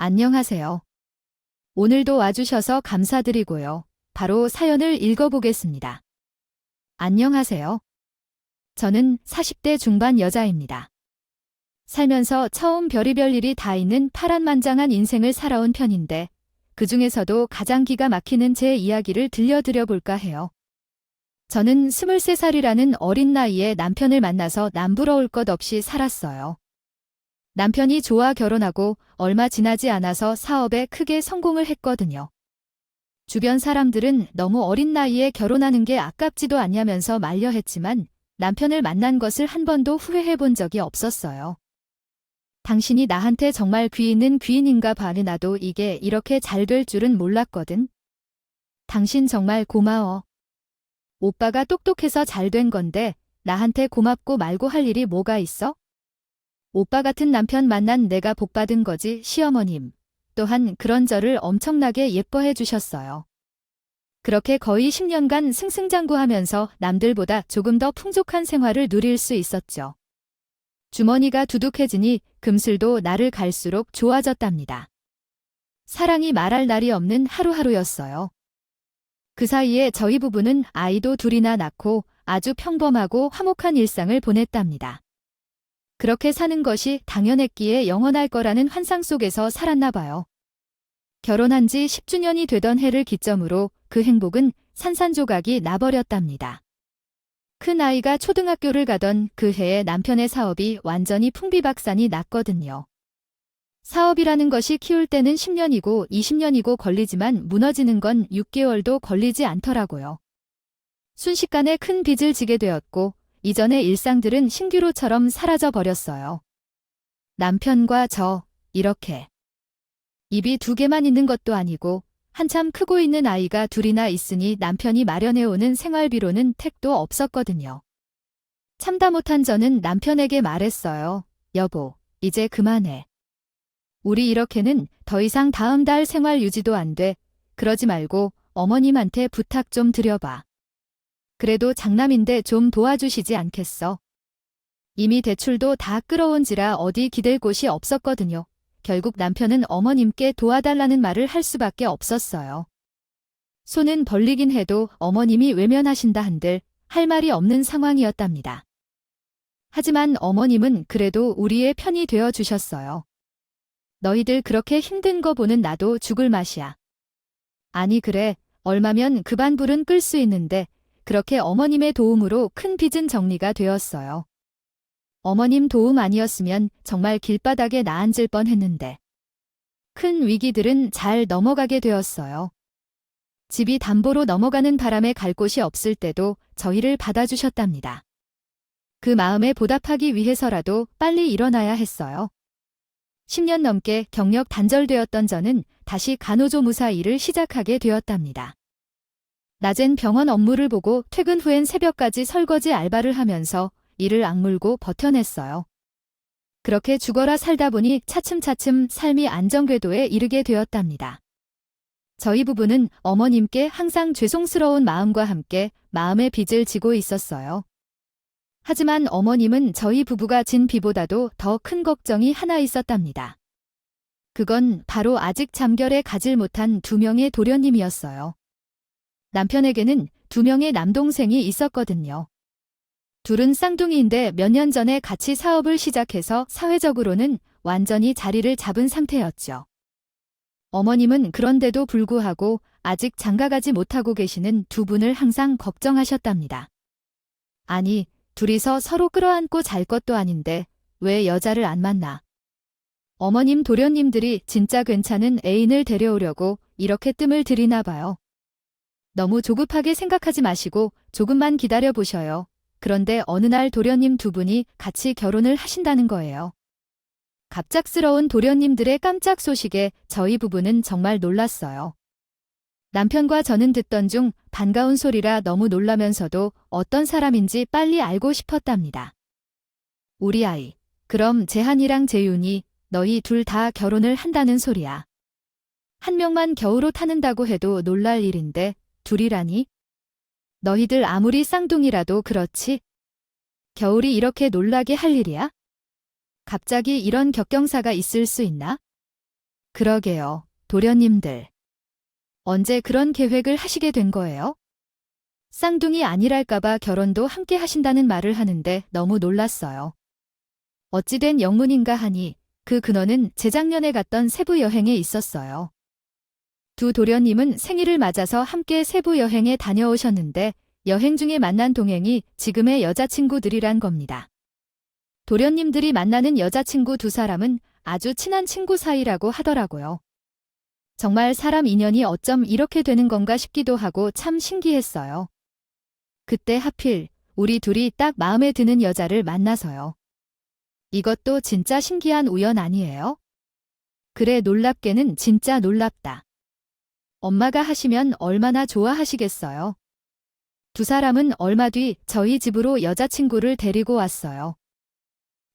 안녕하세요. 오늘도 와주셔서 감사드리고요. 바로 사연을 읽어보겠습니다. 안녕하세요. 저는 40대 중반 여자입니다. 살면서 처음 별의별 일이 다 있는 파란만장한 인생을 살아온 편인데 그 중에서도 가장 기가 막히는 제 이야기를 들려드려 볼까 해요. 저는 23살이라는 어린 나이에 남편을 만나서 남부러울 것 없이 살았어요. 남편이 좋아 결혼하고 얼마 지나지 않아서 사업에 크게 성공을 했거든요. 주변 사람들은 너무 어린 나이에 결혼하는 게 아깝지도 않냐면서 만려했지만 남편을 만난 것을 한 번도 후회해 본 적이 없었어요. 당신이 나한테 정말 귀 있는 귀인인가 봐. 나도 이게 이렇게 잘 될 줄은 몰랐거든. 당신 정말 고마워. 오빠가 똑똑해서 잘 된 건데 나한테 고맙고 말고 할 일이 뭐가 있어? 오빠 같은 남편 만난 내가 복받은 거지. 시어머님 또한 그런 저를 엄청나게 예뻐해 주셨어요. 그렇게 거의 10년간 승승장구하면서 남들보다 조금 더 풍족한 생활을 누릴 수 있었죠. 주머니가 두둑해지니 금슬도 날을 갈수록 좋아졌답니다. 사랑이 말할 날이 없는 하루하루였어요. 그 사이에 저희 부부는 아이도 둘이나 낳고 아주 평범하고 화목한 일상을 보냈답니다. 그렇게 사는 것이 당연했기에 영원할 거라는 환상 속에서 살았나 봐요. 결혼한 지 10주년이 되던 해를 기점으로 그 행복은 산산조각이 나버렸답니다. 큰 아이가 초등학교를 가던 그 해에 남편의 사업이 완전히 풍비박산이 났거든요. 사업이라는 것이 키울 때는 10년이고 20년이고 걸리지만 무너지는 건 6개월도 걸리지 않더라고요. 순식간에 큰 빚을 지게 되었고 이전의 일상들은 신기루처럼 사라져 버렸어요. 남편과 저, 이렇게. 입이 두 개만 있는 것도 아니고 한참 크고 있는 아이가 둘이나 있으니 남편이 마련해오는 생활비로는 택도 없었거든요. 참다 못한 저는 남편에게 말했어요. 여보, 이제 그만해. 우리 이렇게는 더 이상 다음 달 생활 유지도 안 돼. 그러지 말고 어머님한테 부탁 좀 드려봐. 그래도 장남인데 좀 도와주시지 않겠어? 이미 대출도 다 끌어온지라 어디 기댈 곳이 없었거든요. 결국 남편은 어머님께 도와달라는 말을 할 수밖에 없었어요. 손은 벌리긴 해도 어머님이 외면하신다 한들 할 말이 없는 상황이었답니다. 하지만 어머님은 그래도 우리의 편이 되어 주셨어요. 너희들 그렇게 힘든 거 보는 나도 죽을 맛이야. 아니 그래, 얼마면 그 반불은 끌 수 있는데 그렇게 어머님의 도움으로 큰 빚은 정리가 되었어요. 어머님 도움 아니었으면 정말 길바닥에 나앉을 뻔했는데. 큰 위기들은 잘 넘어가게 되었어요. 집이 담보로 넘어가는 바람에 갈 곳이 없을 때도 저희를 받아주셨답니다. 그 마음에 보답하기 위해서라도 빨리 일어나야 했어요. 10년 넘게 경력 단절되었던 저는 다시 간호조무사 일을 시작하게 되었답니다. 낮엔 병원 업무를 보고 퇴근 후엔 새벽까지 설거지 알바를 하면서 이를 악물고 버텨냈어요. 그렇게 죽어라 살다 보니 차츰차츰 삶이 안정궤도에 이르게 되었답니다. 저희 부부는 어머님께 항상 죄송스러운 마음과 함께 마음의 빚을 지고 있었어요. 하지만 어머님은 저희 부부가 진 빚보다도 더 큰 걱정이 하나 있었답니다. 그건 바로 아직 잠결에 가질 못한 2명의 도련님이었어요. 남편에게는 2명의 남동생이 있었거든요. 둘은 쌍둥이인데 몇 년 전에 같이 사업을 시작해서 사회적으로는 완전히 자리를 잡은 상태였죠. 어머님은 그런데도 불구하고 아직 장가가지 못하고 계시는 2분을 항상 걱정하셨답니다. 아니, 둘이서 서로 끌어안고 잘 것도 아닌데 왜 여자를 안 만나? 어머님 도련님들이 진짜 괜찮은 애인을 데려오려고 이렇게 뜸을 들이나 봐요. 너무 조급하게 생각하지 마시고 조금만 기다려 보셔요. 그런데 어느 날 도련님 2분이 같이 결혼을 하신다는 거예요. 갑작스러운 도련님들의 깜짝 소식에 저희 부부는 정말 놀랐어요. 남편과 저는 듣던 중 반가운 소리라 너무 놀라면서도 어떤 사람인지 빨리 알고 싶었답니다. 우리 아이, 그럼 재한이랑 재윤이 너희 둘 다 결혼을 한다는 소리야. 한 명만 겨우로 타는다고 해도 놀랄 일인데 둘이라니? 너희들 아무리 쌍둥이라도 그렇지? 겨울이 이렇게 놀라게 할 일이야? 갑자기 이런 격경사가 있을 수 있나? 그러게요, 도련님들. 언제 그런 계획을 하시게 된 거예요? 쌍둥이 아니랄까봐 결혼도 함께 하신다는 말을 하는데 너무 놀랐어요. 어찌된 영문인가 하니 그 근원은 재작년에 갔던 세부 여행에 있었어요. 두 도련님은 생일을 맞아서 함께 세부 여행에 다녀오셨는데 여행 중에 만난 동행이 지금의 여자친구들이란 겁니다. 도련님들이 만나는 여자친구 두 사람은 아주 친한 친구 사이라고 하더라고요. 정말 사람 인연이 어쩜 이렇게 되는 건가 싶기도 하고 참 신기했어요. 그때 하필 우리 둘이 딱 마음에 드는 여자를 만나서요. 이것도 진짜 신기한 우연 아니에요? 그래, 놀랍게는 진짜 놀랍다. 엄마가 하시면 얼마나 좋아하시겠어요. 두 사람은 얼마 뒤 저희 집으로 여자친구를 데리고 왔어요.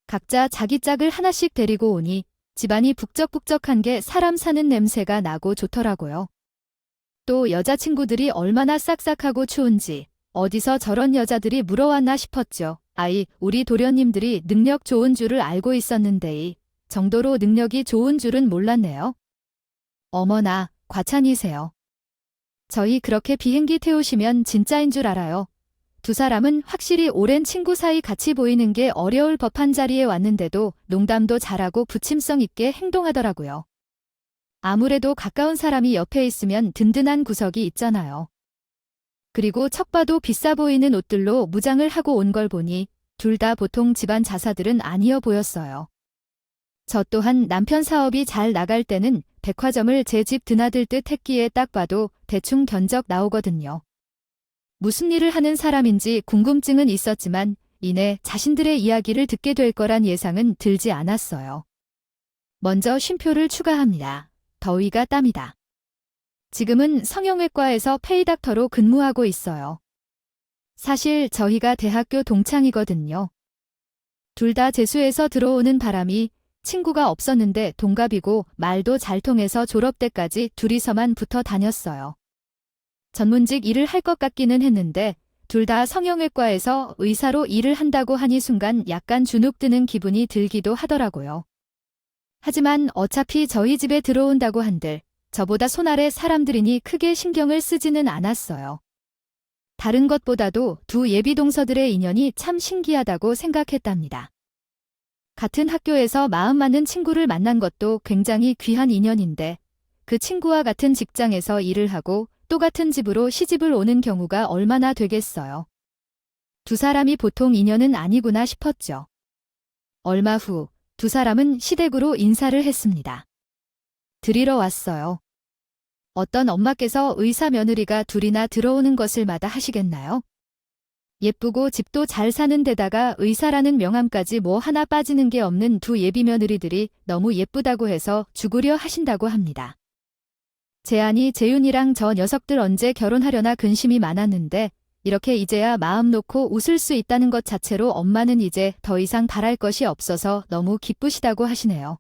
각자 자기 짝을 하나씩 데리고 오니 집안이 북적북적한 게 사람 사는 냄새가 나고 좋더라고요. 또 여자친구들이 얼마나 싹싹하고 추운지 어디서 저런 여자들이 물어왔나 싶었죠. 우리 도련님들이 능력 좋은 줄을 알고 있었는데 이 정도로 능력이 좋은 줄은 몰랐네요. 어머나, 과찬이세요. 저희 그렇게 비행기 태우시면 진짜인 줄 알아요. 두 사람은 확실히 오랜 친구 사이 같이 보이는 게 어려울 법한 자리에 왔는데도 농담도 잘하고 부침성 있게 행동하더라고요. 아무래도 가까운 사람이 옆에 있으면 든든한 구석이 있잖아요. 그리고 척 봐도 비싸 보이는 옷들로 무장을 하고 온 걸 보니 둘 다 보통 집안 자사들은 아니어 보였어요. 저 또한 남편 사업이 잘 나갈 때는 백화점을 제 집 드나들 듯 했기에 딱 봐도 대충 견적 나오거든요. 무슨 일을 하는 사람인지 궁금증은 있었지만 이내 자신들의 이야기를 듣게 될 거란 예상은 들지 않았어요. 먼저 쉼표를 추가합니다. 더위가 땀이다. 지금은 성형외과에서 페이닥터로 근무하고 있어요. 사실 저희가 대학교 동창이거든요. 둘 다 재수해서 들어오는 바람이 친구가 없었는데 동갑이고 말도 잘 통해서 졸업 때까지 둘이서만 붙어 다녔어요. 전문직 일을 할 것 같기는 했는데 둘 다 성형외과에서 의사로 일을 한다고 하니 순간 약간 주눅 드는 기분이 들기도 하더라고요. 하지만 어차피 저희 집에 들어온다고 한들 저보다 손아래 사람들이니 크게 신경을 쓰지는 않았어요. 다른 것보다도 두 예비 동서들의 인연이 참 신기하다고 생각했답니다. 같은 학교에서 마음 맞는 친구를 만난 것도 굉장히 귀한 인연인데 그 친구와 같은 직장에서 일을 하고 또 같은 집으로 시집을 오는 경우가 얼마나 되겠어요. 두 사람이 보통 인연은 아니구나 싶었죠. 얼마 후 두 사람은 시댁으로 인사를 했습니다. 드리러 왔어요. 어떤 엄마께서 의사 며느리가 둘이나 들어오는 것을 마다하시겠나요? 예쁘고 집도 잘 사는 데다가 의사라는 명함까지 뭐 하나 빠지는 게 없는 두 예비 며느리들이 너무 예쁘다고 해서 죽으려 하신다고 합니다. 재한이 재윤이랑 저 녀석들 언제 결혼하려나 근심이 많았는데 이렇게 이제야 마음 놓고 웃을 수 있다는 것 자체로 엄마는 이제 더 이상 바랄 것이 없어서 너무 기쁘시다고 하시네요.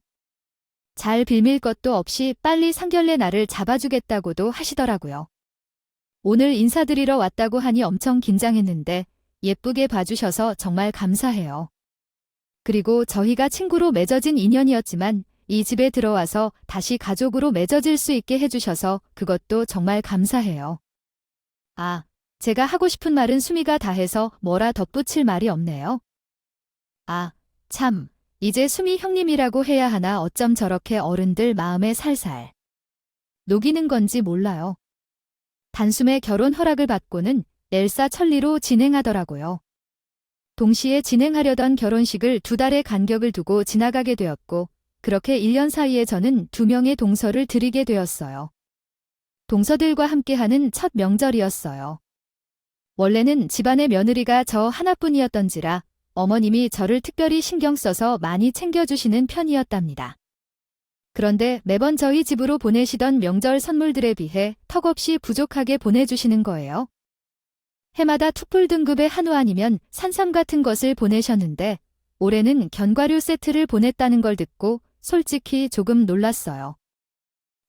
잘 빌밀 것도 없이 빨리 상견례 날을 잡아주겠다고도 하시더라고요. 오늘 인사드리러 왔다고 하니 엄청 긴장했는데 예쁘게 봐주셔서 정말 감사해요. 그리고 저희가 친구로 맺어진 인연이었지만 이 집에 들어와서 다시 가족으로 맺어질 수 있게 해주셔서 그것도 정말 감사해요. 제가 하고 싶은 말은 수미가 다 해서 뭐라 덧붙일 말이 없네요. 참, 이제 수미 형님이라고 해야 하나 어쩜 저렇게 어른들 마음에 살살 녹이는 건지 몰라요. 단숨에 결혼 허락을 받고는 엘사 천리로 진행하더라고요. 동시에 진행하려던 결혼식을 2달의 간격을 두고 지나가게 되었고 그렇게 1년 사이에 저는 2명의 동서를 드리게 되었어요. 동서들과 함께하는 첫 명절이었어요. 원래는 집안의 며느리가 저 하나뿐이었던지라 어머님이 저를 특별히 신경 써서 많이 챙겨주시는 편이었답니다. 그런데 매번 저희 집으로 보내시던 명절 선물들에 비해 턱없이 부족하게 보내주시는 거예요. 해마다 투풀 등급의 한우 아니면 산삼 같은 것을 보내셨는데 올해는 견과류 세트를 보냈다는 걸 듣고 솔직히 조금 놀랐어요.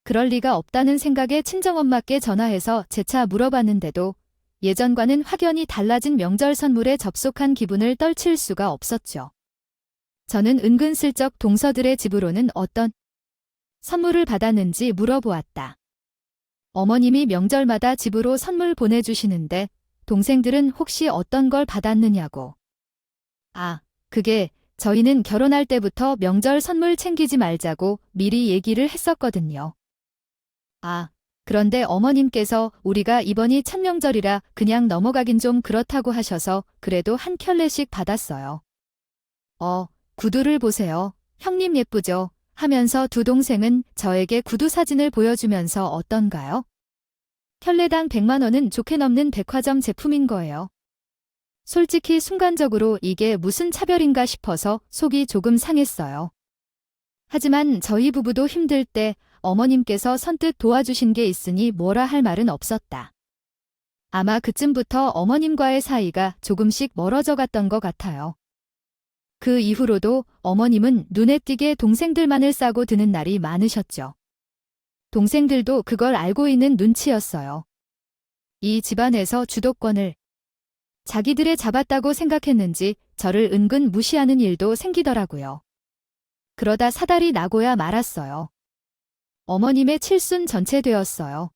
그럴 리가 없다는 생각에 친정엄마께 전화해서 재차 물어봤는데도 예전과는 확연히 달라진 명절 선물에 접속한 기분을 떨칠 수가 없었죠. 저는 은근슬쩍 동서들의 집으로는 어떤 선물을 받았는지 물어보았다. 어머님이 명절마다 집으로 선물 보내주시는데 동생들은 혹시 어떤 걸 받았느냐고. 아, 그게 저희는 결혼할 때부터 명절 선물 챙기지 말자고 미리 얘기를 했었거든요. 아, 그런데 어머님께서 우리가 이번이 첫 명절이라 그냥 넘어가긴 좀 그렇다고 하셔서 그래도 한 켤레씩 받았어요. 구두를 보세요. 형님 예쁘죠? 하면서 두 동생은 저에게 구두 사진을 보여주면서 어떤가요? 켤레당 100만 원은 좋게 넘는 백화점 제품인 거예요. 솔직히 순간적으로 이게 무슨 차별인가 싶어서 속이 조금 상했어요. 하지만 저희 부부도 힘들 때 어머님께서 선뜻 도와주신 게 있으니 뭐라 할 말은 없었다. 아마 그쯤부터 어머님과의 사이가 조금씩 멀어져 갔던 것 같아요. 그 이후로도 어머님은 눈에 띄게 동생들만을 싸고 드는 날이 많으셨죠. 동생들도 그걸 알고 있는 눈치였어요. 이 집안에서 주도권을 자기들의 잡았다고 생각했는지 저를 은근 무시하는 일도 생기더라고요. 그러다 사달이 나고야 말았어요. 어머님의 칠순 전체되었어요.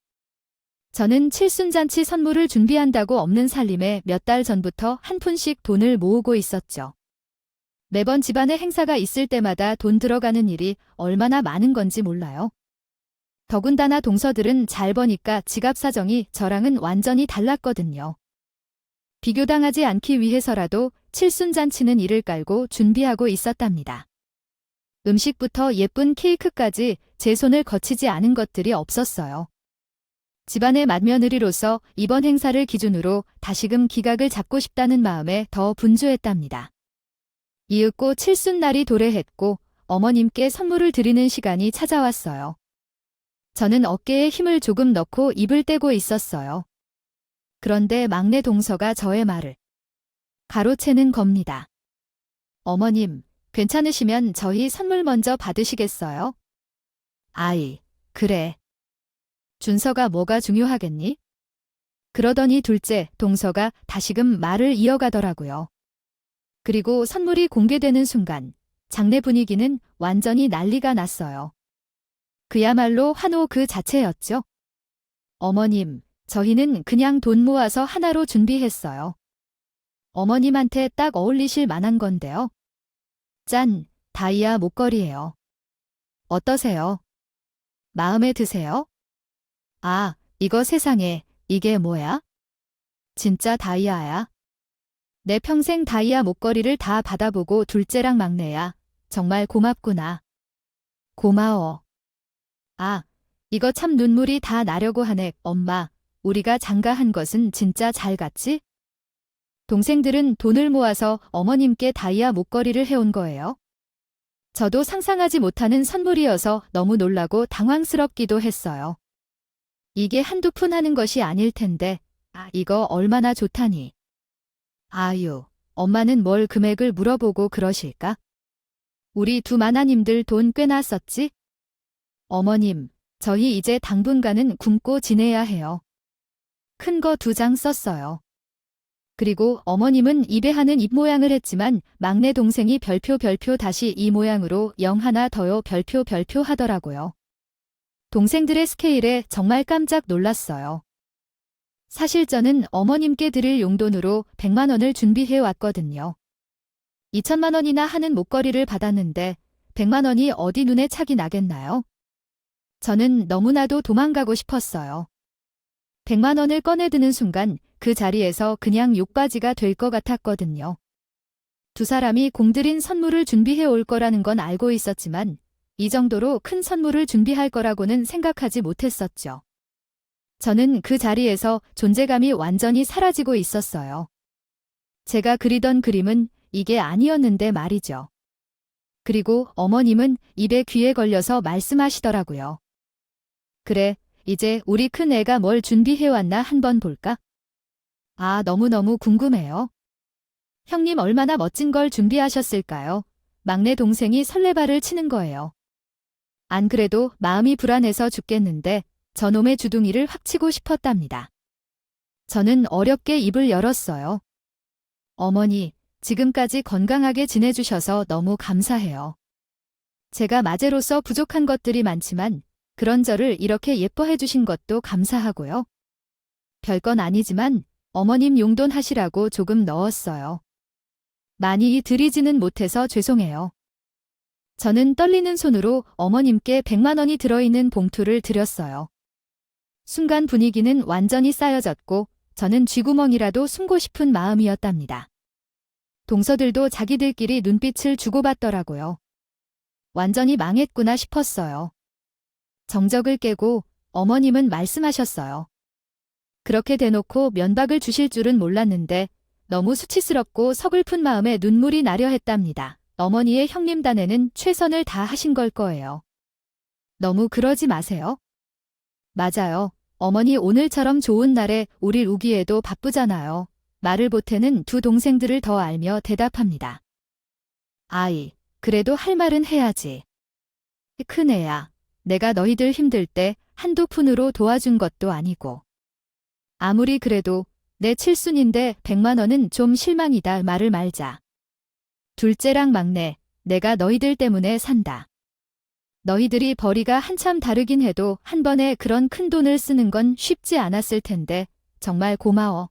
저는 칠순잔치 선물을 준비한다고 없는 살림에 몇 달 전부터 한 푼씩 돈을 모으고 있었죠. 매번 집안에 행사가 있을 때마다 돈 들어가는 일이 얼마나 많은 건지 몰라요. 더군다나 동서들은 잘 버니까 지갑 사정이 저랑은 완전히 달랐거든요. 비교당하지 않기 위해서라도 칠순잔치는 이를 깔고 준비하고 있었답니다. 음식부터 예쁜 케이크까지 제 손을 거치지 않은 것들이 없었어요. 집안의 맏며느리로서 이번 행사를 기준으로 다시금 기각을 잡고 싶다는 마음에 더 분주했답니다. 이윽고 칠순날이 도래했고 어머님께 선물을 드리는 시간이 찾아왔어요. 저는 어깨에 힘을 조금 넣고 입을 떼고 있었어요. 그런데 막내 동서가 저의 말을 가로채는 겁니다. 어머님, 괜찮으시면 저희 선물 먼저 받으시겠어요? 아이, 그래. 준서가 뭐가 중요하겠니? 그러더니 둘째, 동서가 다시금 말을 이어가더라고요. 그리고 선물이 공개되는 순간 장내 분위기는 완전히 난리가 났어요. 그야말로 환호 그 자체였죠. 어머님, 저희는 그냥 돈 모아서 하나로 준비했어요. 어머님한테 딱 어울리실 만한 건데요. 짠, 다이아 목걸이에요. 어떠세요? 마음에 드세요? 아, 이거 세상에, 이게 뭐야? 진짜 다이아야? 내 평생 다이아 목걸이를 다 받아보고 둘째랑 막내야. 정말 고맙구나. 고마워. 아, 이거 참 눈물이 다 나려고 하네. 엄마, 우리가 장가한 것은 진짜 잘 갔지? 동생들은 돈을 모아서 어머님께 다이아 목걸이를 해온 거예요. 저도 상상하지 못하는 선물이어서 너무 놀라고 당황스럽기도 했어요. 이게 한두 푼 하는 것이 아닐 텐데, 이거 얼마나 좋다니. 아유, 엄마는 뭘 금액을 물어보고 그러실까? 우리 두 마나님들 돈 꽤나 썼지? 어머님, 저희 이제 당분간은 굶고 지내야 해요. 큰 거 2장 썼어요. 그리고 어머님은 입에 하는 입 모양을 했지만 막내 동생이 별표 다시 이 모양으로 0 하나 더요 별표 하더라고요. 동생들의 스케일에 정말 깜짝 놀랐어요. 사실 저는 어머님께 드릴 용돈으로 100만 원을 준비해 왔거든요. 2천만 원이나 하는 목걸이를 받았는데 100만 원이 어디 눈에 착이 나겠나요? 저는 너무나도 도망가고 싶었어요. 100만 원을 꺼내드는 순간 그 자리에서 그냥 욕바지가 될 것 같았거든요. 두 사람이 공들인 선물을 준비해 올 거라는 건 알고 있었지만 이 정도로 큰 선물을 준비할 거라고는 생각하지 못했었죠. 저는 그 자리에서 존재감이 완전히 사라지고 있었어요. 제가 그리던 그림은 이게 아니었는데 말이죠. 그리고 어머님은 입에 귀에 걸려서 말씀하시더라고요. 그래, 이제 우리 큰 애가 뭘 준비해왔나 한번 볼까? 아, 너무너무 궁금해요. 형님 얼마나 멋진 걸 준비하셨을까요? 막내 동생이 설레발을 치는 거예요. 안 그래도 마음이 불안해서 죽겠는데 저놈의 주둥이를 확 치고 싶었답니다. 저는 어렵게 입을 열었어요. 어머니, 지금까지 건강하게 지내주셔서 너무 감사해요. 제가 마제로서 부족한 것들이 많지만 그런 저를 이렇게 예뻐해 주신 것도 감사하고요. 별건 아니지만 어머님 용돈 하시라고 조금 넣었어요. 많이 드리지는 못해서 죄송해요. 저는 떨리는 손으로 어머님께 100만 원이 들어있는 봉투를 드렸어요. 순간 분위기는 완전히 쌓여졌고 저는 쥐구멍이라도 숨고 싶은 마음이었답니다. 동서들도 자기들끼리 눈빛을 주고받더라고요. 완전히 망했구나 싶었어요. 정적을 깨고 어머님은 말씀하셨어요. 그렇게 대놓고 면박을 주실 줄은 몰랐는데 너무 수치스럽고 서글픈 마음에 눈물이 나려 했답니다. 어머니의 형님단에는 최선을 다하신 걸 거예요. 너무 그러지 마세요. 맞아요. 어머니 오늘처럼 좋은 날에 우릴 우기에도 바쁘잖아요. 말을 보태는 두 동생들을 더 알며 대답합니다. 아이, 그래도 할 말은 해야지. 큰애야, 내가 너희들 힘들 때 한두 푼으로 도와준 것도 아니고. 아무리 그래도 내 칠순인데 100만 원은 좀 실망이다 말을 말자. 둘째랑 막내, 내가 너희들 때문에 산다. 너희들이 벌이가 한참 다르긴 해도 한 번에 그런 큰 돈을 쓰는 건 쉽지 않았을 텐데 정말 고마워.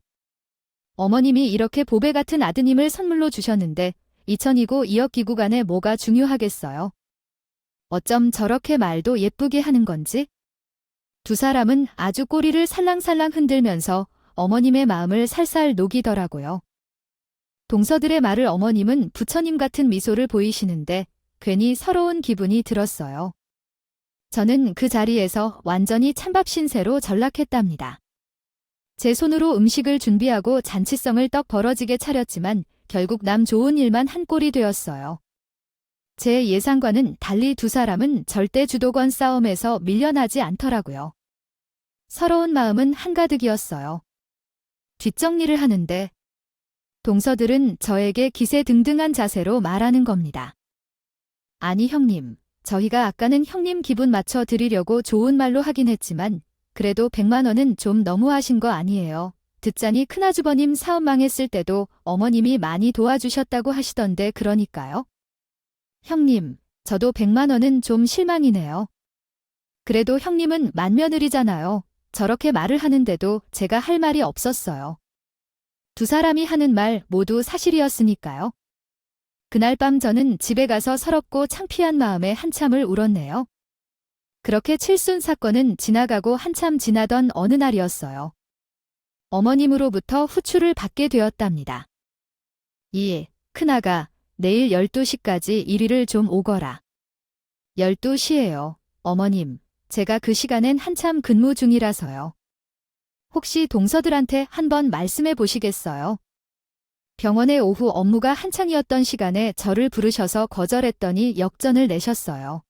어머님이 이렇게 보배 같은 아드님을 선물로 주셨는데 2000이고 2억 기구 간에 뭐가 중요하겠어요. 어쩜 저렇게 말도 예쁘게 하는 건지? 두 사람은 아주 꼬리를 살랑살랑 흔들면서 어머님의 마음을 살살 녹이더라고요. 동서들의 말을 어머님은 부처님 같은 미소를 보이시는데 괜히 서러운 기분이 들었어요. 저는 그 자리에서 완전히 찬밥 신세로 전락했답니다. 제 손으로 음식을 준비하고 잔치성을 떡 벌어지게 차렸지만 결국 남 좋은 일만 한 꼴이 되었어요. 제 예상과는 달리 두 사람은 절대 주도권 싸움에서 밀려나지 않더라고요. 서러운 마음은 한가득이었어요. 뒷정리를 하는데 동서들은 저에게 기세등등한 자세로 말하는 겁니다. 아니 형님, 저희가 아까는 형님 기분 맞춰 드리려고 좋은 말로 하긴 했지만 그래도 100만 원은 좀 너무하신 거 아니에요. 듣자니 큰아주버님 사업 망했을 때도 어머님이 많이 도와주셨다고 하시던데 그러니까요. 형님, 저도 100만 원은 좀 실망이네요. 그래도 형님은 맏며느리잖아요. 저렇게 말을 하는데도 제가 할 말이 없었어요. 두 사람이 하는 말 모두 사실이었으니까요. 그날 밤 저는 집에 가서 서럽고 창피한 마음에 한참을 울었네요. 그렇게 칠순 사건은 지나가고 한참 지나던 어느 날이었어요. 어머님으로부터 후추를 받게 되었답니다. 큰아가, 내일 12시까지 이리를 좀 오거라. 12시예요, 어머님. 제가 그 시간엔 한참 근무 중이라서요. 혹시 동서들한테 한번 말씀해 보시겠어요? 병원의 오후 업무가 한창이었던 시간에 저를 부르셔서 거절했더니 역전을 내셨어요.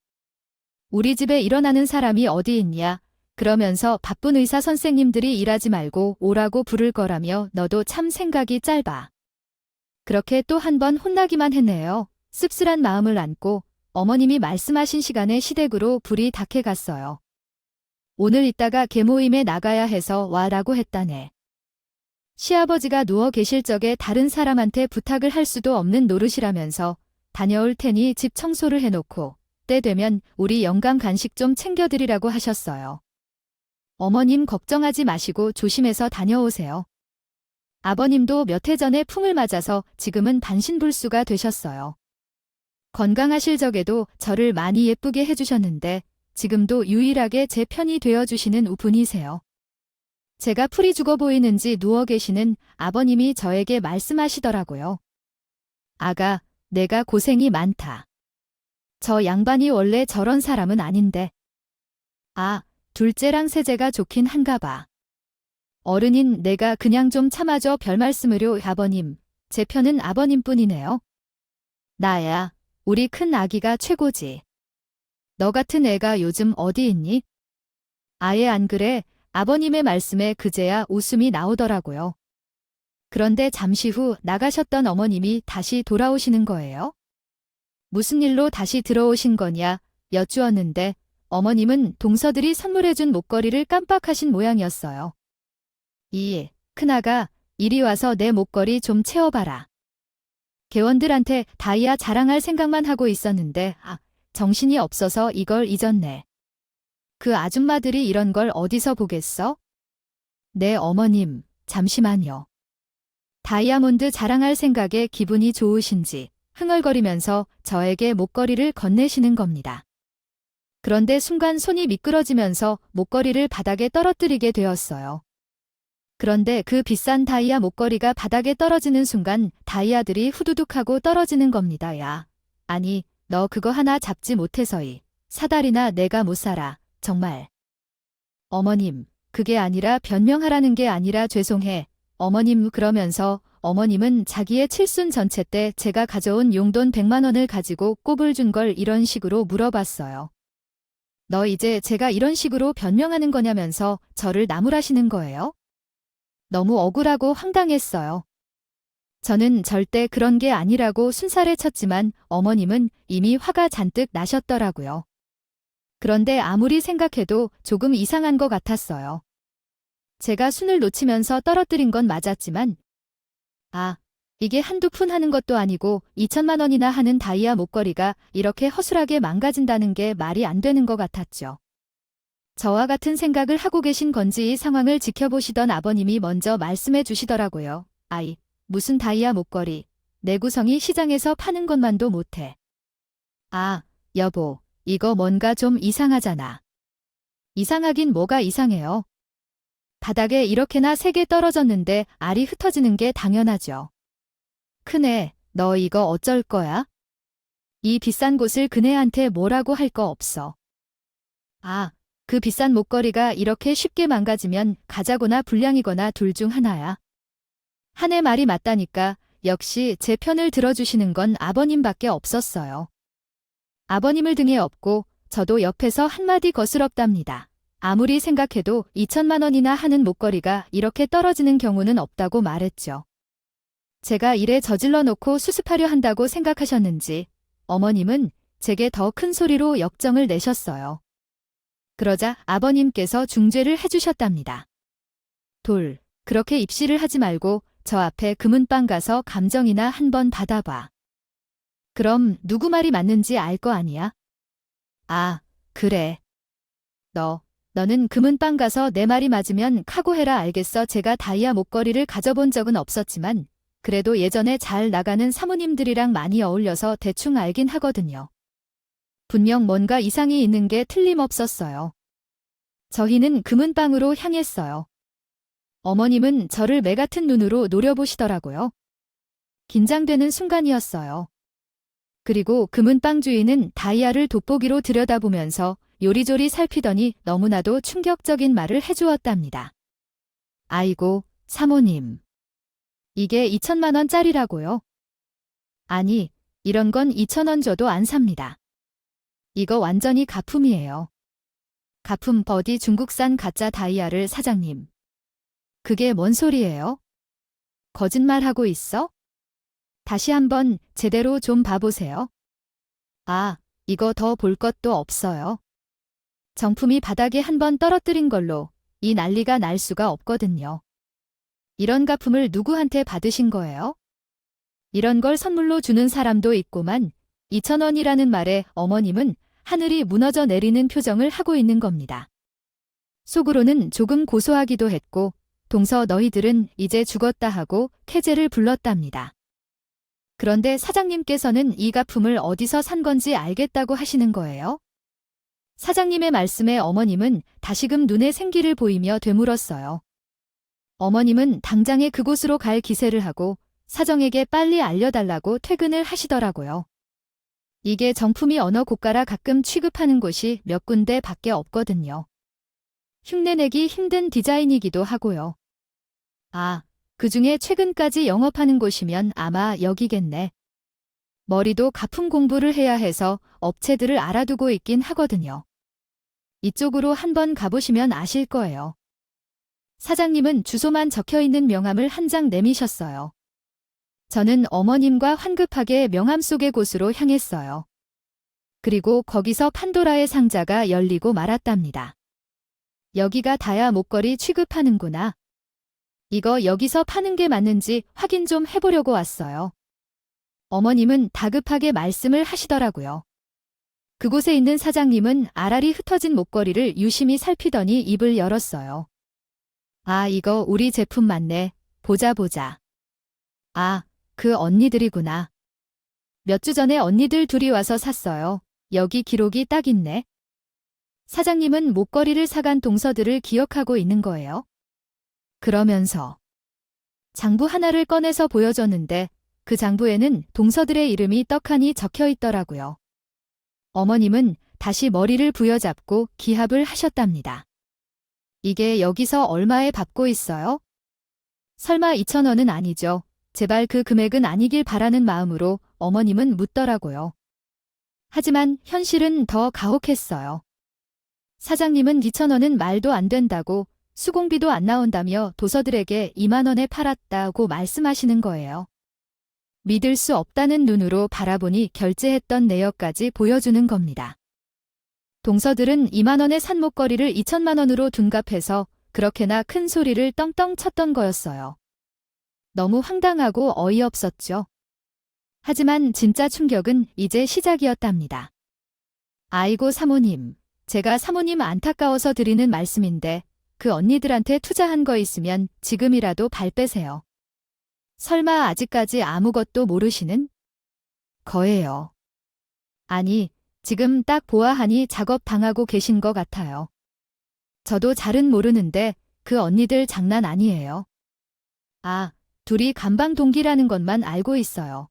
우리 집에 일어나는 사람이 어디 있냐? 그러면서 바쁜 의사 선생님들이 일하지 말고 오라고 부를 거라며 너도 참 생각이 짧아. 그렇게 또 한 번 혼나기만 했네요. 씁쓸한 마음을 안고 어머님이 말씀하신 시간에 시댁으로 불이 닿게 갔어요. 오늘 이따가 계모임에 나가야 해서 와라고 했다네. 시아버지가 누워 계실 적에 다른 사람한테 부탁을 할 수도 없는 노릇이라면서 다녀올 테니 집 청소를 해놓고 때 되면 우리 영감 간식 좀 챙겨드리라고 하셨어요. 어머님 걱정하지 마시고 조심해서 다녀오세요. 아버님도 몇 해 전에 풍을 맞아서 지금은 반신불수가 되셨어요. 건강하실 적에도 저를 많이 예쁘게 해주셨는데 지금도 유일하게 제 편이 되어주시는 분이세요. 제가 풀이 죽어 보이는지 누워 계시는 아버님이 저에게 말씀하시더라고요. 아가, 내가 고생이 많다. 저 양반이 원래 저런 사람은 아닌데. 아, 둘째랑 셋째가 좋긴 한가 봐. 어른인 내가 그냥 좀 참아줘 별말씀으려 아버님. 제 편은 아버님뿐이네요. 나야, 우리 큰 아기가 최고지. 너 같은 애가 요즘 어디 있니? 아예 안 그래. 아버님의 말씀에 그제야 웃음이 나오더라고요. 그런데 잠시 후 나가셨던 어머님이 다시 돌아오시는 거예요? 무슨 일로 다시 들어오신 거냐 여쭈었는데 어머님은 동서들이 선물해준 목걸이를 깜빡하신 모양이었어요. 큰아가, 이리 와서 내 목걸이 좀 채워봐라. 개원들한테 다이아 자랑할 생각만 하고 있었는데 정신이 없어서 이걸 잊었네. 그 아줌마들이 이런 걸 어디서 보겠어? 네, 어머님, 잠시만요. 다이아몬드 자랑할 생각에 기분이 좋으신지 흥얼거리면서 저에게 목걸이를 건네시는 겁니다. 그런데 순간 손이 미끄러지면서 목걸이를 바닥에 떨어뜨리게 되었어요. 그런데 그 비싼 다이아 목걸이가 바닥에 떨어지는 순간 다이아들이 후두둑하고 떨어지는 겁니다. 야, 아니, 너 그거 하나 잡지 못해서이 사다리나 내가 못 살아, 정말. 어머님, 그게 아니라 변명하라는 게 아니라 죄송해. 어머님 그러면서 어머님은 자기의 칠순 전체 때 제가 가져온 용돈 100만 원을 가지고 꼽을 준 걸 이런 식으로 물어봤어요. 너 이제 제가 이런 식으로 변명하는 거냐면서 저를 나무라시는 거예요? 너무 억울하고 황당했어요. 저는 절대 그런 게 아니라고 순살에 쳤지만 어머님은 이미 화가 잔뜩 나셨더라고요. 그런데 아무리 생각해도 조금 이상한 것 같았어요. 제가 순을 놓치면서 떨어뜨린 건 맞았지만 이게 한두 푼 하는 것도 아니고 2천만 원이나 하는 다이아 목걸이가 이렇게 허술하게 망가진다는 게 말이 안 되는 것 같았죠. 저와 같은 생각을 하고 계신 건지 이 상황을 지켜보시던 아버님이 먼저 말씀해 주시더라고요. 아이, 무슨 다이아 목걸이, 내 구성이 시장에서 파는 것만도 못해. 여보, 이거 뭔가 좀 이상하잖아. 이상하긴 뭐가 이상해요. 바닥에 이렇게나 세게 떨어졌는데 알이 흩어지는 게 당연하죠. 큰애, 너 이거 어쩔 거야? 이 비싼 곳을 그네한테 뭐라고 할 거 없어. 그 비싼 목걸이가 이렇게 쉽게 망가지면 가자거나 불량이거나 둘 중 하나야. 한해 말이 맞다니까 역시 제 편을 들어주시는 건 아버님밖에 없었어요. 아버님을 등에 업고 저도 옆에서 한마디 거스럽답니다. 아무리 생각해도 2천만 원이나 하는 목걸이가 이렇게 떨어지는 경우는 없다고 말했죠. 제가 일에 저질러 놓고 수습하려 한다고 생각하셨는지 어머님은 제게 더 큰 소리로 역정을 내셨어요. 그러자 아버님께서 중재를 해주셨답니다. 그렇게 입시를 하지 말고 저 앞에 금은방 가서 감정이나 한번 받아봐. 그럼 누구 말이 맞는지 알 거 아니야? 그래. 너는 금은방 가서 내 말이 맞으면 각오해라. 알겠어. 제가 다이아 목걸이를 가져본 적은 없었지만 그래도 예전에 잘 나가는 사모님들이랑 많이 어울려서 대충 알긴 하거든요. 분명 뭔가 이상이 있는 게 틀림없었어요. 저희는 금은방으로 향했어요. 어머님은 저를 매같은 눈으로 노려보시더라고요. 긴장되는 순간이었어요. 그리고 금은방 주인은 다이아를 돋보기로 들여다보면서 요리조리 살피더니 너무나도 충격적인 말을 해주었답니다. 아이고, 사모님. 이게 2천만 원짜리라고요? 아니, 이런 건 2천 원 줘도 안 삽니다. 이거 완전히 가품이에요. 가품 버디 중국산 가짜 다이아를 사장님. 그게 뭔 소리예요? 거짓말하고 있어? 다시 한번 제대로 좀 봐보세요. 이거 더 볼 것도 없어요. 정품이 바닥에 한번 떨어뜨린 걸로 이 난리가 날 수가 없거든요. 이런 가품을 누구한테 받으신 거예요? 이런 걸 선물로 주는 사람도 있고만 2천 원이라는 말에 어머님은 하늘이 무너져 내리는 표정을 하고 있는 겁니다. 속으로는 조금 고소하기도 했고 동서 너희들은 이제 죽었다 하고 캐제를 불렀답니다. 그런데 사장님께서는 이 가품을 어디서 산 건지 알겠다고 하시는 거예요? 사장님의 말씀에 어머님은 다시금 눈에 생기를 보이며 되물었어요. 어머님은 당장에 그곳으로 갈 기세를 하고 사정에게 빨리 알려달라고 퇴근을 하시더라고요. 이게 정품이 어느 고가라 가끔 취급하는 곳이 몇 군데 밖에 없거든요. 흉내내기 힘든 디자인이기도 하고요. 그중에 최근까지 영업하는 곳이면 아마 여기겠네. 머리도 가품 공부를 해야 해서 업체들을 알아두고 있긴 하거든요. 이쪽으로 한번 가보시면 아실 거예요. 사장님은 주소만 적혀있는 명함을 한 장 내미셨어요. 저는 어머님과 황급하게 명함 속의 곳으로 향했어요. 그리고 거기서 판도라의 상자가 열리고 말았답니다. 여기가 다이아 목걸이 취급하는구나. 이거 여기서 파는 게 맞는지 확인 좀 해보려고 왔어요. 어머님은 다급하게 말씀을 하시더라고요. 그곳에 있는 사장님은 알알이 흩어진 목걸이를 유심히 살피더니 입을 열었어요. 아, 이거 우리 제품 맞네. 보자 보자. 아, 그 언니들이구나. 몇 주 전에 언니들 둘이 와서 샀어요. 여기 기록이 딱 있네. 사장님은 목걸이를 사간 동서들을 기억하고 있는 거예요. 그러면서 장부 하나를 꺼내서 보여줬는데 그 장부에는 동서들의 이름이 떡하니 적혀 있더라고요. 어머님은 다시 머리를 부여잡고 기합을 하셨답니다. 이게 여기서 얼마에 받고 있어요? 설마 2,000원은 아니죠. 제발 그 금액은 아니길 바라는 마음으로 어머님은 묻더라고요. 하지만 현실은 더 가혹했어요. 사장님은 2,000원은 말도 안 된다고 수공비도 안 나온다며 도서들에게 2만 원에 팔았다고 말씀하시는 거예요. 믿을 수 없다는 눈으로 바라보니 결제했던 내역까지 보여주는 겁니다. 동서들은 2만 원에 산 목걸이를 2천만 원으로 둔갑해서 그렇게나 큰 소리를 떵떵 쳤던 거였어요. 너무 황당하고 어이없었죠. 하지만 진짜 충격은 이제 시작이었답니다. 아이고 사모님, 제가 사모님 안타까워서 드리는 말씀인데 그 언니들한테 투자한 거 있으면 지금이라도 발 빼세요. 설마 아직까지 아무것도 모르시는 거예요. 아니, 지금 딱 보아하니 작업 당하고 계신 것 같아요. 저도 잘은 모르는데 그 언니들 장난 아니에요. 아, 둘이 감방 동기라는 것만 알고 있어요.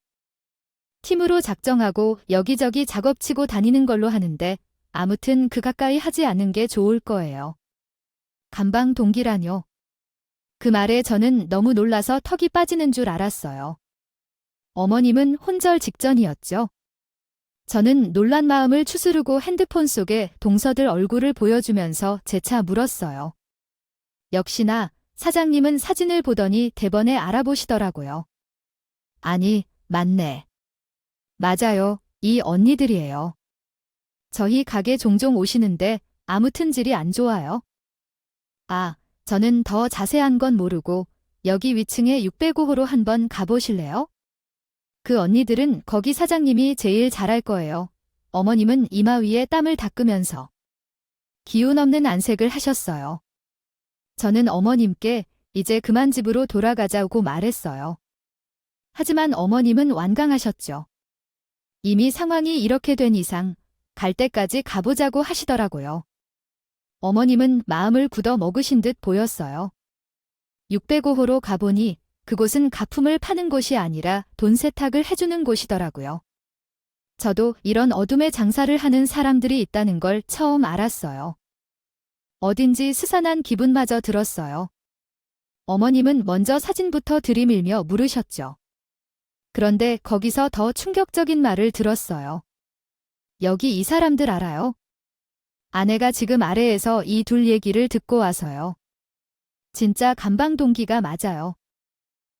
팀으로 작정하고 여기저기 작업치고 다니는 걸로 하는데 아무튼 그 가까이 하지 않는 게 좋을 거예요. 감방 동기라뇨. 그 말에 저는 너무 놀라서 턱이 빠지는 줄 알았어요. 어머님은 혼절 직전이었죠. 저는 놀란 마음을 추스르고 핸드폰 속에 동서들 얼굴을 보여주면서 재차 물었어요. 역시나 사장님은 사진을 보더니 대번에 알아보시더라고요. 아니, 맞네. 맞아요. 이 언니들이에요. 저희 가게 종종 오시는데 아무튼 질이 안 좋아요. 아, 저는 더 자세한 건 모르고 여기 위층에 605호로 한번 가보실래요? 그 언니들은 거기 사장님이 제일 잘할 거예요. 어머님은 이마 위에 땀을 닦으면서 기운 없는 안색을 하셨어요. 저는 어머님께 이제 그만 집으로 돌아가자고 말했어요. 하지만 어머님은 완강하셨죠. 이미 상황이 이렇게 된 이상 갈 때까지 가보자고 하시더라고요. 어머님은 마음을 굳어 먹으신 듯 보였어요. 605호로 가보니 그곳은 가품을 파는 곳이 아니라 돈 세탁을 해주는 곳이더라고요. 저도 이런 어둠의 장사를 하는 사람들이 있다는 걸 처음 알았어요. 어딘지 스산한 기분마저 들었어요. 어머님은 먼저 사진부터 들이밀며 물으셨죠. 그런데 거기서 더 충격적인 말을 들었어요. 여기 이 사람들 알아요? 아내가 지금 아래에서 이 둘 얘기를 듣고 와서요. 진짜 감방 동기가 맞아요.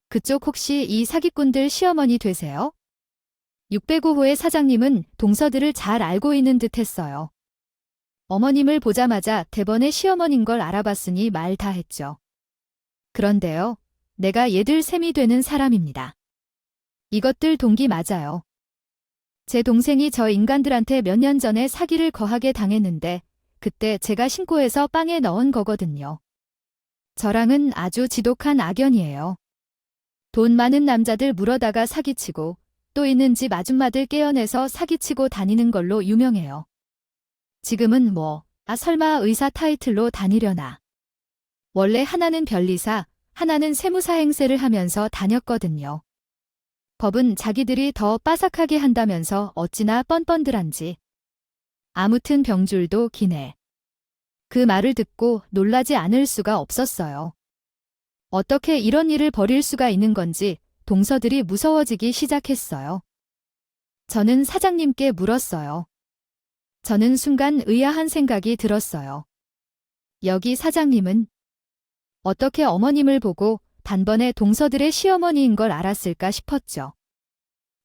그쪽 혹시 이 사기꾼들 시어머니 되세요? 605호의 사장님은 동서들을 잘 알고 있는 듯 했어요. 어머님을 보자마자 대번에 시어머니인 걸 알아봤으니 말 다 했죠. 그런데요, 내가 얘들 셈이 되는 사람입니다. 이것들 동기 맞아요. 제 동생이 저 인간들한테 몇 년 전에 사기를 거하게 당했는데 그때 제가 신고해서 빵에 넣은 거거든요. 저랑은 아주 지독한 악연이에요. 돈 많은 남자들 물어다가 사기치고 또 있는 집 아줌마들 깨어내서 사기치고 다니는 걸로 유명해요. 지금은 설마 의사 타이틀로 다니려나. 원래 하나는 변리사, 하나는 세무사 행세를 하면서 다녔거든요. 법은 자기들이 더 빠삭하게 한다면서 어찌나 뻔뻔들한지. 아무튼 병줄도 기네. 그 말을 듣고 놀라지 않을 수가 없었어요. 어떻게 이런 일을 벌일 수가 있는 건지 동서들이 무서워지기 시작했어요. 저는 사장님께 물었어요. 저는 순간 의아한 생각이 들었어요. 여기 사장님은 어떻게 어머님을 보고 단번에 동서들의 시어머니인 걸 알았을까 싶었죠.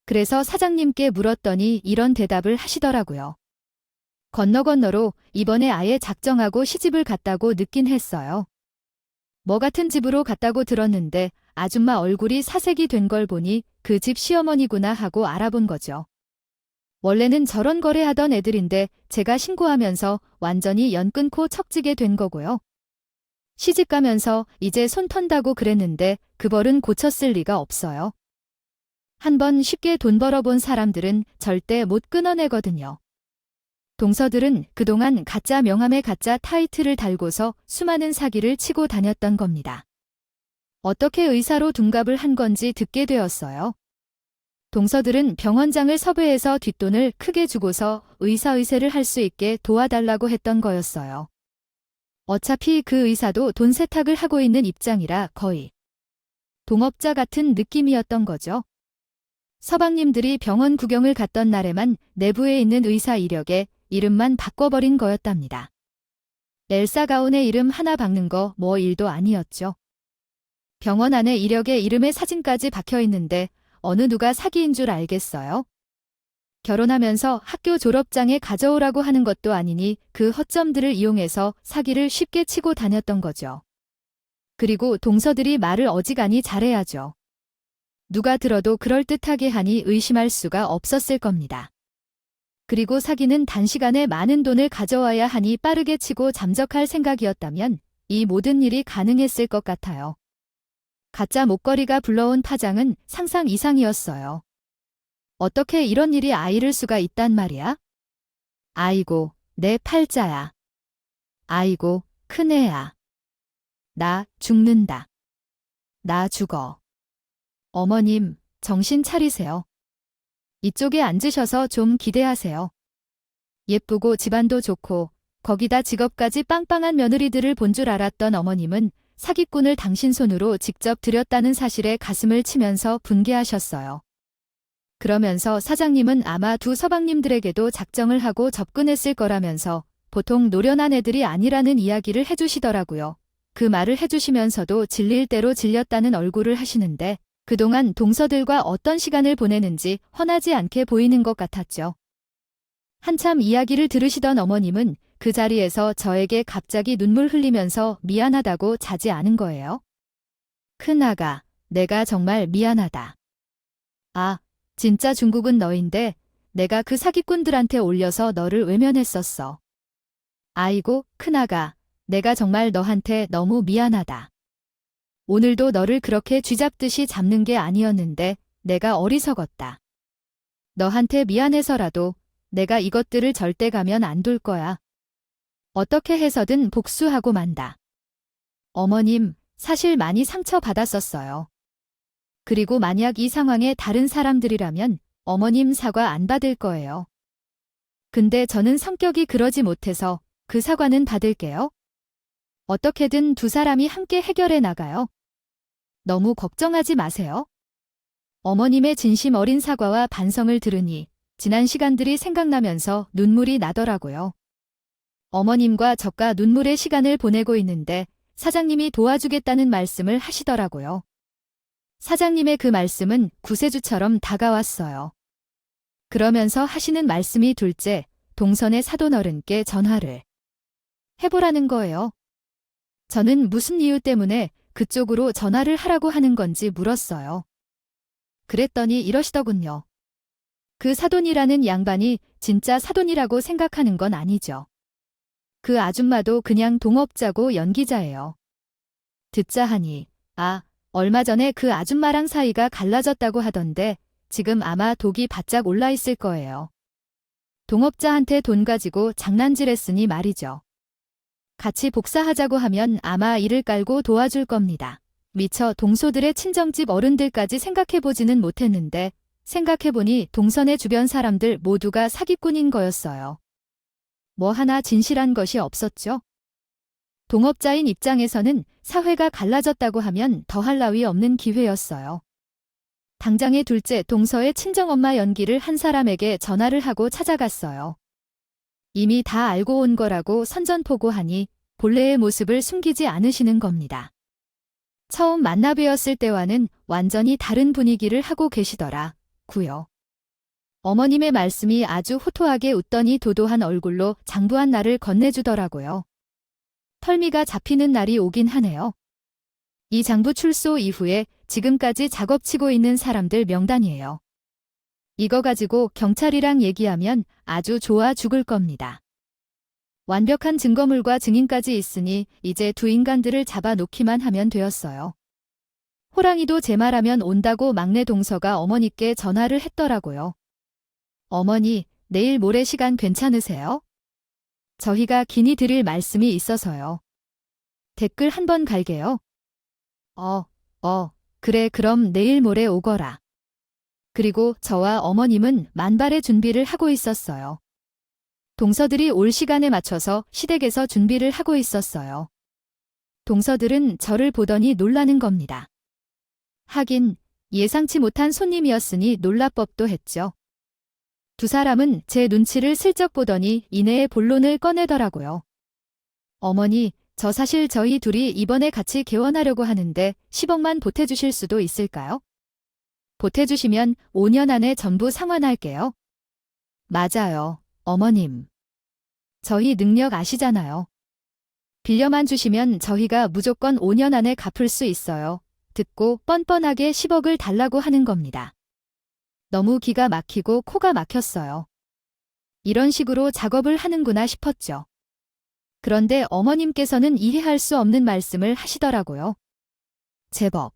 그래서 사장님께 물었더니 이런 대답을 하시더라고요. 건너건너로 이번에 아예 작정하고 시집을 갔다고 늦긴 했어요. 뭐 같은 집으로 갔다고 들었는데 아줌마 얼굴이 사색이 된 걸 보니 그 집 시어머니구나 하고 알아본 거죠. 원래는 저런 거래하던 애들인데 제가 신고하면서 완전히 연 끊고 척지게 된 거고요. 시집 가면서 이제 손 턴다고 그랬는데 그 벌은 고쳤을 리가 없어요. 한번 쉽게 돈 벌어본 사람들은 절대 못 끊어내거든요. 동서들은 그동안 가짜 명함에 가짜 타이틀을 달고서 수많은 사기를 치고 다녔던 겁니다. 어떻게 의사로 둔갑을 한 건지 듣게 되었어요. 동서들은 병원장을 섭외해서 뒷돈을 크게 주고서 의사의세를 할 수 있게 도와달라고 했던 거였어요. 어차피 그 의사도 돈 세탁을 하고 있는 입장이라 거의 동업자 같은 느낌이었던 거죠. 서방님들이 병원 구경을 갔던 날에만 내부에 있는 의사 이력에 이름만 바꿔버린 거였답니다. 엘사 가운에 이름 하나 박는 거 뭐 일도 아니었죠. 병원 안에 이력에 이름의 사진까지 박혀 있는데 어느 누가 사기인 줄 알겠어요? 결혼하면서 학교 졸업장에 가져오라고 하는 것도 아니니 그 허점들을 이용해서 사기를 쉽게 치고 다녔던 거죠. 그리고 동서들이 말을 어지간히 잘해야죠. 누가 들어도 그럴듯하게 하니 의심할 수가 없었을 겁니다. 그리고 사기는 단시간에 많은 돈을 가져와야 하니 빠르게 치고 잠적할 생각이었다면 이 모든 일이 가능했을 것 같아요. 가짜 목걸이가 불러온 파장은 상상 이상이었어요. 어떻게 이런 일이 아이를 수가 있단 말이야? 아이고, 내 팔자야. 아이고, 큰애야. 나 죽는다. 나 죽어. 어머님, 정신 차리세요. 이쪽에 앉으셔서 좀 기대하세요. 예쁘고 집안도 좋고 거기다 직업까지 빵빵한 며느리들을 본 줄 알았던 어머님은 사기꾼을 당신 손으로 직접 들였다는 사실에 가슴을 치면서 분개하셨어요. 그러면서 사장님은 아마 두 서방님들에게도 작정을 하고 접근했을 거라면서 보통 노련한 애들이 아니라는 이야기를 해주시더라고요. 그 말을 해주시면서도 질릴 대로 질렸다는 얼굴을 하시는데 그동안 동서들과 어떤 시간을 보내는지 훤하지 않게 보이는 것 같았죠. 한참 이야기를 들으시던 어머님은 그 자리에서 저에게 갑자기 눈물 흘리면서 미안하다고 자지 않은 거예요. 큰아가, 내가 정말 미안하다. 아, 진짜 중국은 너인데 내가 그 사기꾼들한테 올려서 너를 외면했었어. 아이고, 큰아가, 내가 정말 너한테 너무 미안하다. 오늘도 너를 그렇게 쥐잡듯이 잡는 게 아니었는데 내가 어리석었다. 너한테 미안해서라도 내가 이것들을 절대 가면 안 둘 거야. 어떻게 해서든 복수하고 만다. 어머님, 사실 많이 상처받았었어요. 그리고 만약 이 상황에 다른 사람들이라면 어머님 사과 안 받을 거예요. 근데 저는 성격이 그러지 못해서 그 사과는 받을게요. 어떻게든 두 사람이 함께 해결해 나가요. 너무 걱정하지 마세요. 어머님의 진심 어린 사과와 반성을 들으니 지난 시간들이 생각나면서 눈물이 나더라고요. 어머님과 저가 눈물의 시간을 보내고 있는데 사장님이 도와주겠다는 말씀을 하시더라고요. 사장님의 그 말씀은 구세주처럼 다가왔어요. 그러면서 하시는 말씀이 둘째, 동선의 사돈어른께 전화를 해보라는 거예요. 저는 무슨 이유 때문에 그쪽으로 전화를 하라고 하는 건지 물었어요. 그랬더니 이러시더군요. 그 사돈이라는 양반이 진짜 사돈이라고 생각하는 건 아니죠. 그 아줌마도 그냥 동업자고 연기자예요. 듣자 하니, 아, 얼마 전에 그 아줌마랑 사이가 갈라졌다고 하던데 지금 아마 독이 바짝 올라 있을 거예요. 동업자한테 돈 가지고 장난질했으니 말이죠. 같이 복사하자고 하면 아마 이를 깔고 도와줄 겁니다. 미처 동소들의 친정집 어른들까지 생각해보지는 못했는데 생각해보니 동선의 주변 사람들 모두가 사기꾼인 거였어요. 뭐 하나 진실한 것이 없었죠. 동업자인 입장에서는 사회가 갈라졌다고 하면 더할 나위 없는 기회였어요. 당장의 둘째 동서의 친정엄마 연기를 한 사람에게 전화를 하고 찾아갔어요. 이미 다 알고 온 거라고 선전포고하니 본래의 모습을 숨기지 않으시는 겁니다. 처음 만나 뵈었을 때와는 완전히 다른 분위기를 하고 계시더라. 구요. 어머님의 말씀이 아주 호토하게 웃더니 도도한 얼굴로 장부한 날을 건네주더라고요. 털미가 잡히는 날이 오긴 하네요. 이 장부 출소 이후에 지금까지 작업치고 있는 사람들 명단이에요. 이거 가지고 경찰이랑 얘기하면 아주 좋아 죽을 겁니다. 완벽한 증거물과 증인까지 있으니 이제 두 인간들을 잡아놓기만 하면 되었어요. 호랑이도 제 말하면 온다고 막내 동서가 어머니께 전화를 했더라고요. 어머니, 내일 모레 시간 괜찮으세요? 저희가 긴히 드릴 말씀이 있어서요. 댓글 한번 갈게요. 그래 그럼 내일 모레 오거라. 그리고 저와 어머님은 만발의 준비를 하고 있었어요. 동서들이 올 시간에 맞춰서 시댁에서 준비를 하고 있었어요. 동서들은 저를 보더니 놀라는 겁니다. 하긴 예상치 못한 손님이었으니 놀랄 법도 했죠. 두 사람은 제 눈치를 슬쩍 보더니 이내에 본론을 꺼내더라고요. 어머니, 저 사실 저희 둘이 이번에 같이 개원하려고 하는데 10억만 보태주실 수도 있을까요? 보태주시면 5년 안에 전부 상환할게요. 맞아요, 어머님. 저희 능력 아시잖아요. 빌려만 주시면 저희가 무조건 5년 안에 갚을 수 있어요. 듣고 뻔뻔하게 10억을 달라고 하는 겁니다. 너무 기가 막히고 코가 막혔어요. 이런 식으로 작업을 하는구나 싶었죠. 그런데 어머님께서는 이해할 수 없는 말씀을 하시더라고요. 제법.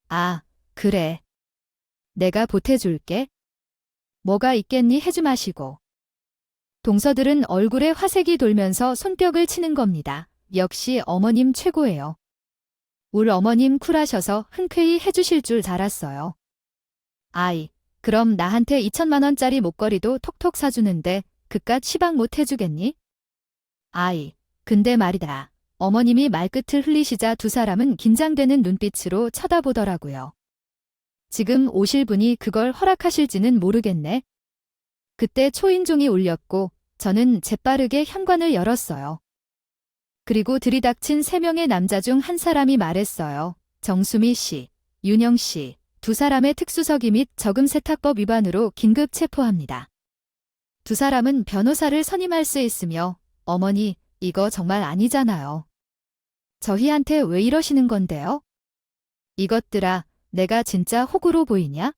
아, 그래. 내가 보태줄게. 뭐가 있겠니 해주마시고. 동서들은 얼굴에 화색이 돌면서 손뼉을 치는 겁니다. 역시 어머님 최고예요. 울 어머님 쿨하셔서 흔쾌히 해주실 줄 알았어요. 아이, 그럼 나한테 2천만 원짜리 목걸이도 톡톡 사주는데 그깟 10억 못 해주겠니? 아이, 근데 말이다. 어머님이 말끝을 흘리시자 두 사람은 긴장되는 눈빛으로 쳐다보더라고요. 지금 오실 분이 그걸 허락하실지는 모르겠네. 그때 초인종이 울렸고 저는 재빠르게 현관을 열었어요. 그리고 들이닥친 3명의 남자 중 한 사람이 말했어요. 정수미 씨, 윤영 씨, 두 사람의 특수서기 및 저금세탁법 위반으로 긴급 체포합니다. 두 사람은 변호사를 선임할 수 있으며 어머니, 이거 정말 아니잖아요. 저희한테 왜 이러시는 건데요? 이것들아, 내가 진짜 호구로 보이냐?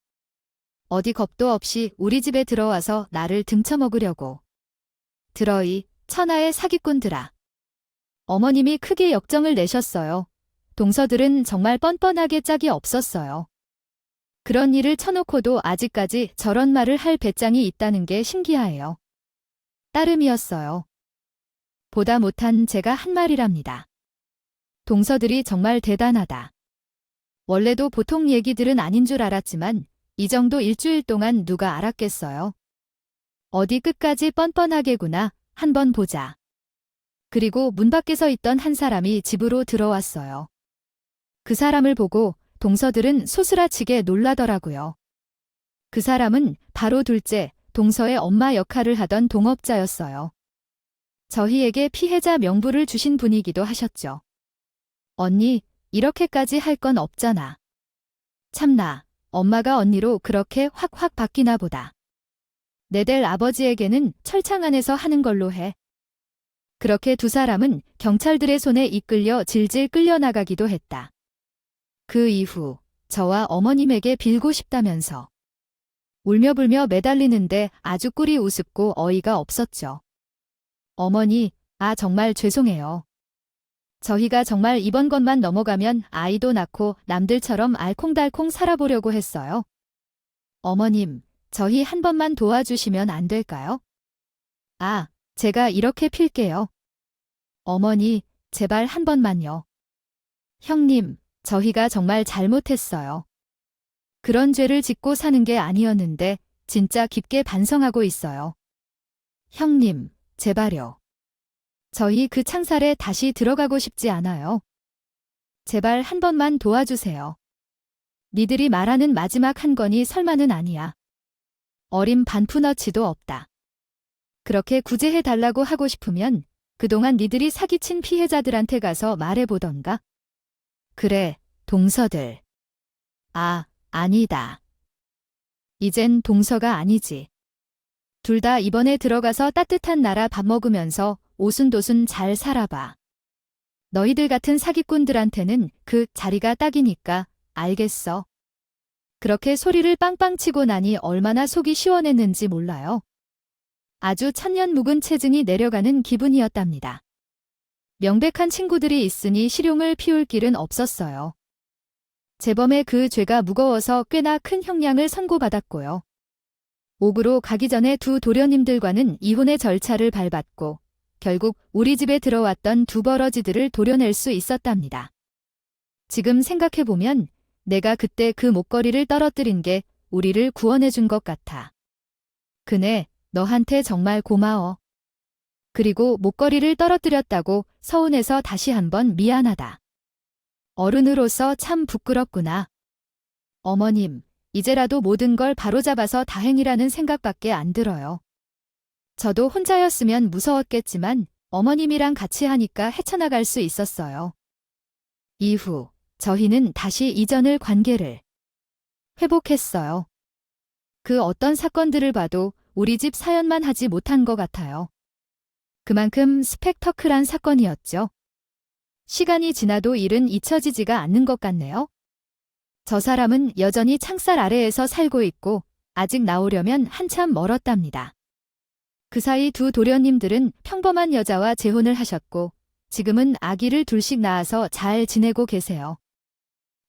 어디 겁도 없이 우리 집에 들어와서 나를 등쳐먹으려고. 들어이, 천하의 사기꾼들아. 어머님이 크게 역정을 내셨어요. 동서들은 정말 뻔뻔하게 짝이 없었어요. 그런 일을 쳐놓고도 아직까지 저런 말을 할 배짱이 있다는 게 신기해요. 따름이었어요. 보다 못한 제가 한 말이랍니다. 동서들이 정말 대단하다. 원래도 보통 얘기들은 아닌 줄 알았지만 이 정도 일주일 동안 누가 알았겠어요. 어디 끝까지 뻔뻔하게구나. 한번 보자. 그리고 문 밖에 서 있던 한 사람이 집으로 들어왔어요. 그 사람을 보고 동서들은 소스라치게 놀라더라고요. 그 사람은 바로 둘째, 동서의 엄마 역할을 하던 동업자였어요. 저희에게 피해자 명부를 주신 분이기도 하셨죠. 언니, 이렇게까지 할 건 없잖아. 참나, 엄마가 언니로 그렇게 확확 바뀌나 보다. 내들 아버지에게는 철창 안에서 하는 걸로 해. 그렇게 두 사람은 경찰들의 손에 이끌려 질질 끌려나가기도 했다. 그 이후 저와 어머님에게 빌고 싶다면서 울며불며 매달리는데 아주 꿀이 우습고 어이가 없었죠. 어머니, 정말 죄송해요. 저희가 정말 이번 것만 넘어가면 아이도 낳고 남들처럼 알콩달콩 살아보려고 했어요. 어머님, 저희 한 번만 도와주시면 안 될까요? 제가 이렇게 필게요. 어머니, 제발 한 번만요. 형님, 저희가 정말 잘못했어요. 그런 죄를 짓고 사는 게 아니었는데 진짜 깊게 반성하고 있어요. 형님, 제발요. 저희 그 창살에 다시 들어가고 싶지 않아요. 제발 한 번만 도와주세요. 니들이 말하는 마지막 한 건이 설마는 아니야. 어림 반푼어치도 없다. 그렇게 구제해달라고 하고 싶으면 그동안 니들이 사기친 피해자들한테 가서 말해보던가. 그래, 동서들. 아니다. 이젠 동서가 아니지. 둘 다 이번에 들어가서 따뜻한 나라 밥 먹으면서 오순도순 잘 살아봐. 너희들 같은 사기꾼들한테는 그 자리가 딱이니까. 알겠어. 그렇게 소리를 빵빵 치고 나니 얼마나 속이 시원했는지 몰라요. 아주 천년 묵은 체증이 내려가는 기분이었답니다. 명백한 친구들이 있으니 실용을 피울 길은 없었어요. 재범의 그 죄가 무거워서 꽤나 큰 형량을 선고받았고요. 옥으로 가기 전에 두 도련님들과는 이혼의 절차를 밟았고 결국 우리 집에 들어왔던 두 버러지들을 도려낼 수 있었답니다. 지금 생각해보면 내가 그때 그 목걸이를 떨어뜨린 게 우리를 구원해준 것 같아. 그네, 너한테 정말 고마워. 그리고 목걸이를 떨어뜨렸다고 서운해서 다시 한번 미안하다. 어른으로서 참 부끄럽구나. 어머님, 이제라도 모든 걸 바로잡아서 다행이라는 생각밖에 안 들어요. 저도 혼자였으면 무서웠겠지만 어머님이랑 같이 하니까 헤쳐나갈 수 있었어요. 이후 저희는 다시 이전의 관계를 회복했어요. 그 어떤 사건들을 봐도 우리 집 사연만 하지 못한 것 같아요. 그만큼 스펙터클한 사건이었죠. 시간이 지나도 일은 잊혀지지가 않는 것 같네요. 저 사람은 여전히 창살 아래에서 살고 있고 아직 나오려면 한참 멀었답니다. 그 사이 두 도련님들은 평범한 여자와 재혼을 하셨고 지금은 아기를 둘씩 낳아서 잘 지내고 계세요.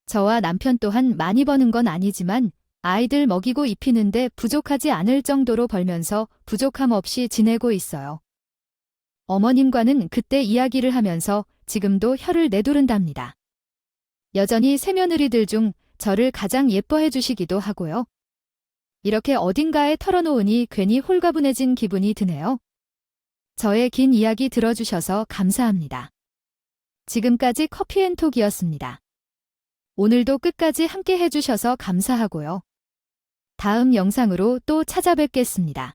저와 남편 또한 많이 버는 건 아니지만 아이들 먹이고 입히는데 부족하지 않을 정도로 벌면서 부족함 없이 지내고 있어요. 어머님과는 그때 이야기를 하면서 지금도 혀를 내두른답니다. 여전히 새며느리들 중 저를 가장 예뻐해 주시기도 하고요. 이렇게 어딘가에 털어놓으니 괜히 홀가분해진 기분이 드네요. 저의 긴 이야기 들어주셔서 감사합니다. 지금까지 커피앤톡이었습니다. 오늘도 끝까지 함께 해주셔서 감사하고요. 다음 영상으로 또 찾아뵙겠습니다.